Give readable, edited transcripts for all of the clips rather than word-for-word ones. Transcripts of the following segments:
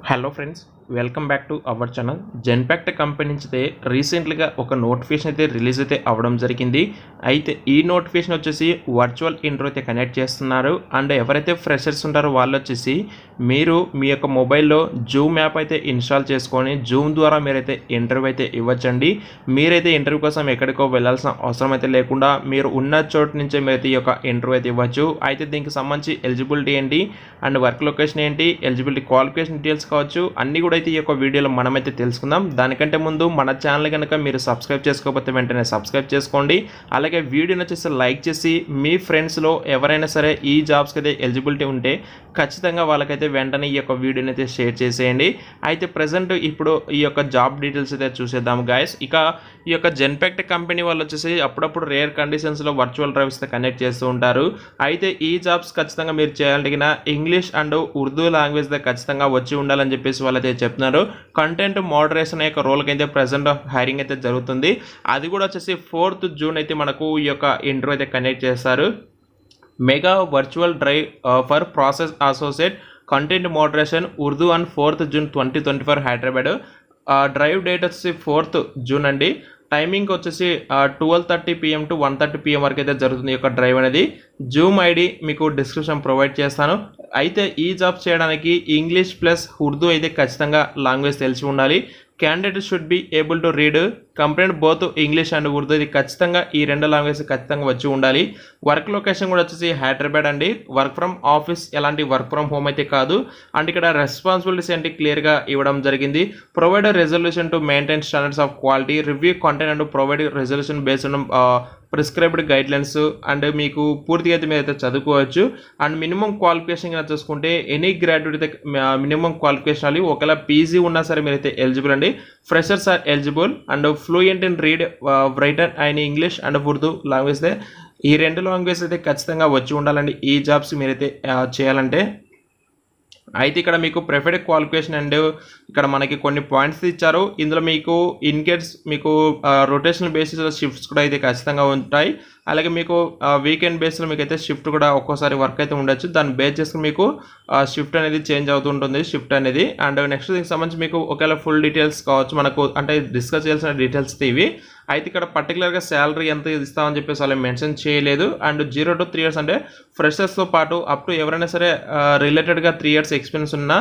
Hello friends, welcome back to our channel. Genpact company నుంచి అయితే రీసెంట్గా ఒక నోటిఫికేషన్ అయితే రిలీజ్ అయితే అవ్వడం జరిగింది. అయితే ఈ నోటిఫికేషన్ వచ్చేసి వర్చువల్ ఇంటర్వ్యూ అయితే కనెక్ట్ చేస్తున్నారు. అండ్ ఎవరైతే ఫ్రెషర్స్ ఉంటారో వాళ్ళు వచ్చేసి మీరు మీ యొక్క మొబైల్లో జూమ్ యాప్ అయితే ఇన్స్టాల్ చేసుకొని జూమ్ ద్వారా మీరైతే ఇంటర్వ్యూ అయితే ఇవ్వచ్చండి. మీరైతే ఇంటర్వ్యూ కోసం ఎక్కడికో వెళ్ళాల్సిన అవసరం అయితే లేకుండా మీరు ఉన్న చోటు నుంచే మీరైతే ఈ యొక్క ఇంటర్వ్యూ అయితే ఇవ్వచ్చు. అయితే దీనికి సంబంధించి ఎలిజిబిలిటీ ఏంటి అండ్ వర్క్ లొకేషన్ ఏంటి, ఎలిజిబిలిటీ క్వాలిఫికేషన్ డీటెయిల్స్ కావచ్చు, అన్నీ కూడా అయితే ఈ యొక్క వీడియోలో మనమైతే తెలుసుకుందాం. దానికంటే ముందు మన ఛానల్ కనుక మీరు సబ్స్క్రైబ్ చేసుకోకపోతే వెంటనే సబ్స్క్రైబ్ చేసుకోండి. అలాగే వీడియోని వచ్చేసి లైక్ చేసి మీ ఫ్రెండ్స్లో ఎవరైనా సరే ఈ జాబ్స్కి అయితే ఎలిజిబిలిటీ ఉంటే ఖచ్చితంగా వాళ్ళకైతే వెంటనే ఈ యొక్క వీడియోని అయితే షేర్ చేసేయండి. అయితే ప్రజెంట్ ఇప్పుడు ఈ యొక్క జాబ్ డీటెయిల్స్ అయితే చూసేద్దాం గాయస్. ఇక ఈ యొక్క జెన్పాక్ట్ కంపెనీ వాళ్ళు వచ్చేసి అప్పుడప్పుడు రేర్ కండిషన్స్లో వర్చువల్ డ్రైవ్స్ కనెక్ట్ చేస్తూ ఉంటారు. అయితే ఈ జాబ్స్ ఖచ్చితంగా మీరు చేయాలంటే ఇంగ్లీష్ అండ్ ఉర్దూ లాంగ్వేజ్ ఖచ్చితంగా వచ్చి ఉండాలని చెప్పేసి వాళ్ళైతే చెప్తున్నారు. కంటెంట్ మోడరేషన్ యొక్క రోల్కి అయితే ప్రజెంట్ హైరింగ్ అయితే జరుగుతుంది. అది కూడా వచ్చేసి 4th జూన్ అయితే మనకు ఈ యొక్క ఇంటర్వ్యూ అయితే కనెక్ట్ చేస్తారు. Mega virtual drive for process associate content moderation Urdu and 4th June 2024 Hyderabad. Drive date వచ్చేసి 4th జూన్ అండి. టైమింగ్ వచ్చేసి 12:30 PM to 1:30 PM వరకు అయితే జరుగుతుంది ఈ యొక్క డ్రైవ్ అనేది. జూమ్ ఐడి మీకు డిస్క్రిప్షన్ ప్రొవైడ్ చేస్తాను. అయితే ఈ జాబ్ చేయడానికి ఇంగ్లీష్ ప్లస్ ఉర్దూ అయితే ఖచ్చితంగా లాంగ్వేజ్ తెలిసి ఉండాలి. Candidate should be able to read complete both English and Urdu. ఇది ఖచ్చితంగా ఈ 2 లాంగ్వేజ్ ఖచ్చితంగా వచ్చి ఉండాలి. వర్క్ లొకేషన్ కూడా వచ్చేసి హైదరాబాద్ అండి. వర్క్ ఫ్రమ్ ఆఫీస్, ఎలాంటి వర్క్ ఫ్రమ్ హోమ్ అయితే కాదు. అండ్ ఇక్కడ రెస్పాన్సిబిలిటీస్ ఏంటి క్లియర్గా ఇవ్వడం జరిగింది. Provide resolution to maintain standards of quality, review content and provide resolution based on prescribed guidelines. And మీకు పూర్తిగా అయితే మీరైతే చదువుకోవచ్చు. అండ్ మినిమం క్వాలిఫికేషన్ కింద చూసుకుంటే ఎనీ గ్రాడ్యుయేట్ అయితే మినిమం క్వాలిఫికేషన్ అది. ఒకవేళ పీజీ ఉన్నా సరే మీరైతే ఎలిజిబుల్ అండి. Freshers are eligible and fluent in read, writer and English and Urdu language. ఈ 2 లాంగ్వేజ్ అయితే ఖచ్చితంగా వచ్చి ఉండాలండి ఈ జాబ్స్ మీరైతే చేయాలంటే. అయితే ఇక్కడ మీకు ప్రిఫర్డ్ క్వాలిఫికేషన్ అండ్ ఇక్కడ మనకి కొన్ని పాయింట్స్ ఇచ్చారు. ఇందులో మీకు ఇన్ కేస్ మీకు రొటేషనల్ బేసిస్లో షిఫ్ట్స్ కూడా అయితే ఖచ్చితంగా ఉంటాయి. అలాగే మీకు వీకెండ్ బేస్లో మీకు అయితే షిఫ్ట్ కూడా ఒక్కోసారి వర్క్ అయితే ఉండొచ్చు. దాన్ని బేస్ చేసుకుని మీకు షిఫ్ట్ అనేది చేంజ్ అవుతుంటుంది షిఫ్ట్ అనేది. అండ్ నెక్స్ట్ దీనికి సంబంధించి మీకు ఒకవేళ ఫుల్ డీటెయిల్స్ కావచ్చు మనకు అంటే డిస్కస్ చేయాల్సిన డీటెయిల్స్ ఇవి. అయితే ఇక్కడ పర్టికులర్గా శాలరీ ఎంత ఇస్తామని చెప్పేసి వాళ్ళు మెన్షన్ చేయలేదు. అండ్ 0 to 3 years అంటే ఫ్రెషర్స్తో పాటు అప్ టు ఎవరైనా సరే రిలేటెడ్గా 3 years ఎక్స్పీరియన్స్ ఉన్న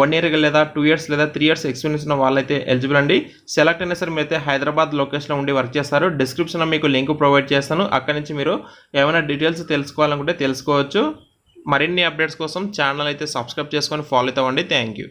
1 year లేదా 2 years లేదా 3 years ఎక్స్పీరియన్స్ ఉన్న వాళ్ళైతే ఎలిజిబుల్ అండి. సెలెక్ట్ అయినా సరే మీరైతే హైదరాబాద్ లొకేషన్లో ఉండి వర్క్ చేస్తారు. డిస్క్రిప్షన్లో మీకు లింక్ ప్రొవైడ్ చేస్తాను. అక్కడి నుంచి మీరు ఏమైనా డీటెయిల్స్ తెలుసుకోవాలనుకుంటే తెలుసుకోవచ్చు. మరిన్ని అప్డేట్స్ కోసం ఛానల్ అయితే సబ్స్క్రైబ్ చేసుకొని ఫాలో అవుతామండి. Thank you.